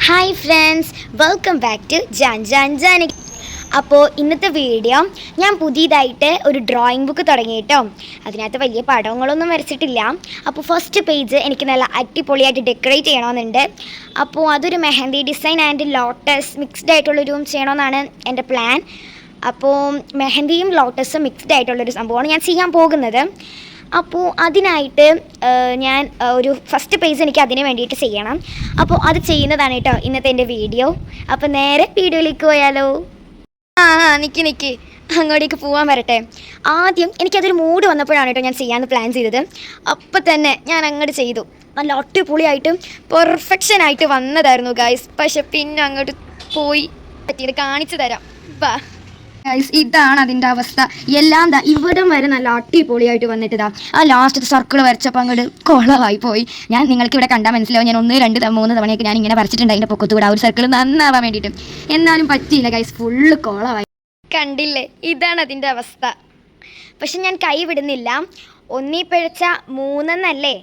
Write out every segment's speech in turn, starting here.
Hi friends, welcome back to Jan. അപ്പോൾ ഇന്നത്തെ video ഞാൻ പുതിയതായിട്ട് ഒരു ഡ്രോയിങ് ബുക്ക് തുടങ്ങി കേട്ടോ. അതിനകത്ത് വലിയ പടങ്ങളൊന്നും വരച്ചിട്ടില്ല. അപ്പോൾ ഫസ്റ്റ് പേജ് എനിക്ക് നല്ല അടിപൊളിയായിട്ട് ഡെക്കറേറ്റ് ചെയ്യണമെന്നുണ്ട്. അപ്പോൾ അതൊരു mehndi design and lotus mixed ആയിട്ടുള്ളൊരു ചെയ്യണമെന്നാണ് എൻ്റെ പ്ലാൻ. അപ്പോൾ മെഹന്തിയും ലോട്ടസും മിക്സ്ഡ് ആയിട്ടുള്ളൊരു സംഭവമാണ് ഞാൻ ചെയ്യാൻ പോകുന്നത്. അപ്പോൾ അതിനായിട്ട് ഞാൻ ഒരു ഫസ്റ്റ് പേജ് എനിക്ക് അതിന് വേണ്ടിയിട്ട് ചെയ്യണം. അപ്പോൾ അത് ചെയ്യുന്നതാണ് കേട്ടോ ഇന്നത്തെ എൻ്റെ വീഡിയോ. അപ്പോൾ നേരെ വീഡിയോയിലേക്ക് പോയാലോ. നിൽക്ക് അങ്ങോട്ടേക്ക് പോകാൻ വരട്ടെ. ആദ്യം എനിക്കതൊരു മൂഡ് വന്നപ്പോഴാണ് കേട്ടോ ഞാൻ ചെയ്യാമെന്ന് പ്ലാൻ ചെയ്തത്. അപ്പം തന്നെ ഞാൻ അങ്ങോട്ട് ചെയ്തു. നല്ല അടിപൊളിയായിട്ടും പെർഫെക്ഷനായിട്ട് വന്നതായിരുന്നു ഗൈസ്. പക്ഷെ പിന്നെ അങ്ങോട്ട് പോയി പറ്റിയത് കാണിച്ചു തരാം. വാ ഗൈസ്, ഇതാണ് അതിൻ്റെ അവസ്ഥ. എല്ലാം ഇവിടം വരെ നല്ല അടിപൊളിയായിട്ട് വന്നിട്ടതാ. ആ ലാസ്റ്റ് സർക്കിൾ വരച്ചപ്പോൾ അങ്ങോട്ട് കുളമായി പോയി. ഞാൻ നിങ്ങൾക്ക് ഇവിടെ കണ്ടാൽ മനസ്സിലാവും. ഞാൻ 1, 2, 3 തവണയൊക്കെ ഞാൻ ഇങ്ങനെ വരച്ചിട്ടുണ്ട് അതിൻ്റെ പൊക്കത്തൂടെ ആ ഒരു സർക്കിൾ നന്നാവാൻ വേണ്ടിയിട്ട്. എന്നാലും പറ്റിയില്ല ഗൈസ്, ഫുള്ള് കുളമായി. കണ്ടില്ലേ, ഇതാണ് അതിൻ്റെ അവസ്ഥ. പക്ഷെ ഞാൻ കൈ വിടുന്നില്ല. 1 പിഴച്ച 3 എന്നല്ലേ,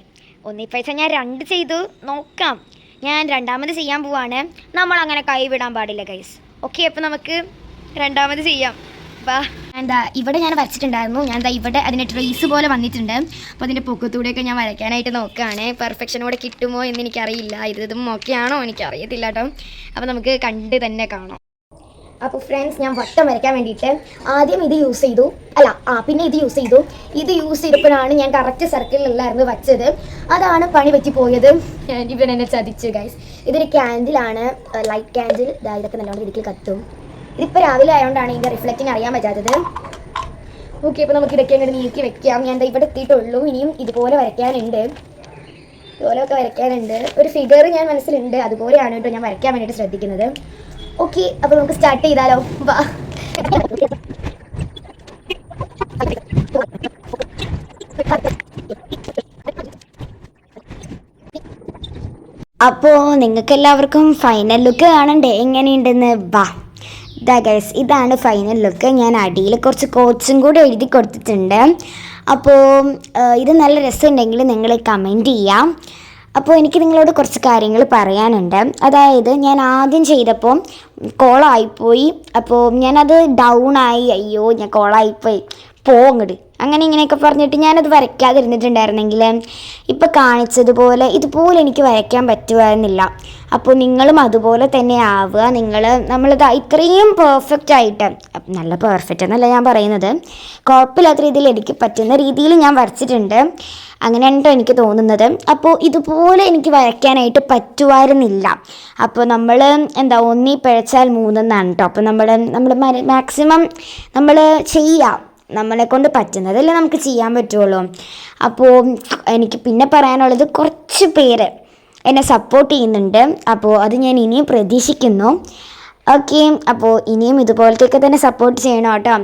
1 പിഴച്ച ഞാൻ 2 ചെയ്തു. നോക്കാം, ഞാൻ രണ്ടാമത് ചെയ്യാൻ പോവാണ്. നമ്മളങ്ങനെ കൈ വിടാൻ പാടില്ല ഗൈസ്. ഓക്കെ, അപ്പോൾ നമുക്ക് രണ്ടാമത് ചെയ്യാം. വാ, ഇവിടെ ഞാൻ വരച്ചിട്ടുണ്ടായിരുന്നു. ഇവിടെ അതിൻ്റെ ട്രേസ് പോലെ വന്നിട്ടുണ്ട്. അപ്പോൾ അതിൻ്റെ പൊക്കത്തൂടെയൊക്കെ ഞാൻ വരയ്ക്കാനായിട്ട് നോക്കുകയാണ്. പെർഫെക്ഷനോടെ കിട്ടുമോ എന്ന് എനിക്കറിയില്ല. ഇതും ഓക്കെയാണോ എനിക്കറിയത്തില്ല കേട്ടോ. അപ്പോൾ നമുക്ക് കണ്ട് തന്നെ കാണാം. അപ്പോൾ ഫ്രണ്ട്സ്, ഞാൻ വട്ടം വരയ്ക്കാൻ വേണ്ടിയിട്ട് ആദ്യം ഇത് യൂസ് ചെയ്തു. പിന്നെ ഇത് യൂസ് ചെയ്തു. ഇത് യൂസ് ചെയ്തപ്പോഴാണ് ഞാൻ കറക്റ്റ് സർക്കിളിലല്ലായിരുന്നു വച്ചത്. അതാണ് പണി പറ്റി പോയത്. ഇവൻ എന്നെ ചതിച്ചു ഗൈസ്. ഇതൊരു ക്യാൻഡിലാണ്, ലൈറ്റ് ക്യാൻഡിൽ. ഇതൊക്കെ നല്ലോണം ഇതിൽ കത്തും. ഇതിപ്പോൾ രാവിലെ ആയതുകൊണ്ടാണ് ഇതിൻ്റെ റിഫ്ലക്റ്റിന് അറിയാൻ പറ്റാത്തത്. ഓക്കെ, അപ്പോൾ നമുക്ക് ഇതൊക്കെ അങ്ങോട്ട് നീക്കി വെക്കാം. ഞാൻ ഇവിടെ എത്തിയിട്ടുള്ളൂ. ഇനിയും ഇതുപോലെ വരയ്ക്കാനുണ്ട്. ഇതുപോലെയൊക്കെ വരയ്ക്കാനുണ്ട്. ഒരു ഫിഗർ ഞാൻ മനസ്സിലുണ്ട്. അതുപോലെയാണ് കേട്ടോ ഞാൻ വരയ്ക്കാൻ വേണ്ടിയിട്ട് ശ്രദ്ധിക്കുന്നത്. ഓക്കെ, അപ്പോൾ നമുക്ക് സ്റ്റാർട്ട് ചെയ്താലോ. വാ. അപ്പോൾ നിങ്ങൾക്കെല്ലാവർക്കും ഫൈനൽ ലുക്ക് കാണണ്ടേ എങ്ങനെയുണ്ടെന്ന്? വാ. ഗൈസ്, ഇതാണ് ഫൈനൽ ലുക്ക്. ഞാൻ അടിയിൽ കുറച്ച് കോച്ചും കൂടെ എഴുതി കൊടുത്തിട്ടുണ്ട്. അപ്പോൾ ഇത് നല്ല രസമുണ്ടെങ്കിൽ നിങ്ങൾ കമൻറ്റ് ചെയ്യാം. അപ്പോൾ എനിക്ക് നിങ്ങളോട് കുറച്ച് കാര്യങ്ങൾ പറയാനുണ്ട്. അതായത് ഞാൻ ആദ്യം ചെയ്തപ്പോൾ കോളായിപ്പോയി. അപ്പോൾ ഞാനത് ഡൗണായി. അയ്യോ, ഞാൻ കോളായിപ്പോയി, പോങ്ങട് അങ്ങനെ ഇങ്ങനെയൊക്കെ പറഞ്ഞിട്ട് ഞാനത് വരയ്ക്കാതിരുന്നിട്ടുണ്ടായിരുന്നെങ്കിൽ ഇപ്പോൾ കാണിച്ചതുപോലെ ഇതുപോലെ എനിക്ക് വരയ്ക്കാൻ പറ്റുമായിരുന്നില്ല. അപ്പോൾ നിങ്ങളും അതുപോലെ തന്നെ ആവുക. നമ്മളിത് ഇത്രയും പെർഫെക്റ്റ് ആയിട്ട്, നല്ല പെർഫെക്റ്റ് എന്നല്ല ഞാൻ പറയുന്നത്, കുഴപ്പമില്ലാത്ത രീതിയിൽ എനിക്ക് പറ്റുന്ന രീതിയിൽ ഞാൻ വരച്ചിട്ടുണ്ട്. അങ്ങനെയാണ് കേട്ടോ എനിക്ക് തോന്നുന്നത്. അപ്പോൾ ഇതുപോലെ എനിക്ക് വരയ്ക്കാനായിട്ട് പറ്റുമായിരുന്നില്ല. അപ്പോൾ നമ്മൾ 1 പിഴച്ചാൽ 3 എന്നാണ് കേട്ടോ. അപ്പോൾ നമ്മൾ മാക്സിമം നമ്മൾ ചെയ്യാം. നമ്മളെ കൊണ്ട് പറ്റുന്നതല്ലേ നമുക്ക് ചെയ്യാൻ പറ്റുള്ളൂ. അപ്പോൾ എനിക്ക് പിന്നെ പറയാനുള്ളത്, കുറച്ച് പേര് എന്നെ സപ്പോർട്ട് ചെയ്യുന്നുണ്ട്. അപ്പോൾ അത് ഞാൻ ഇനിയും പ്രതീക്ഷിക്കുന്നു. ഓക്കെ, അപ്പോൾ ഇനിയും ഇതുപോലത്തെയൊക്കെ തന്നെ സപ്പോർട്ട് ചെയ്യണം കേട്ടോ.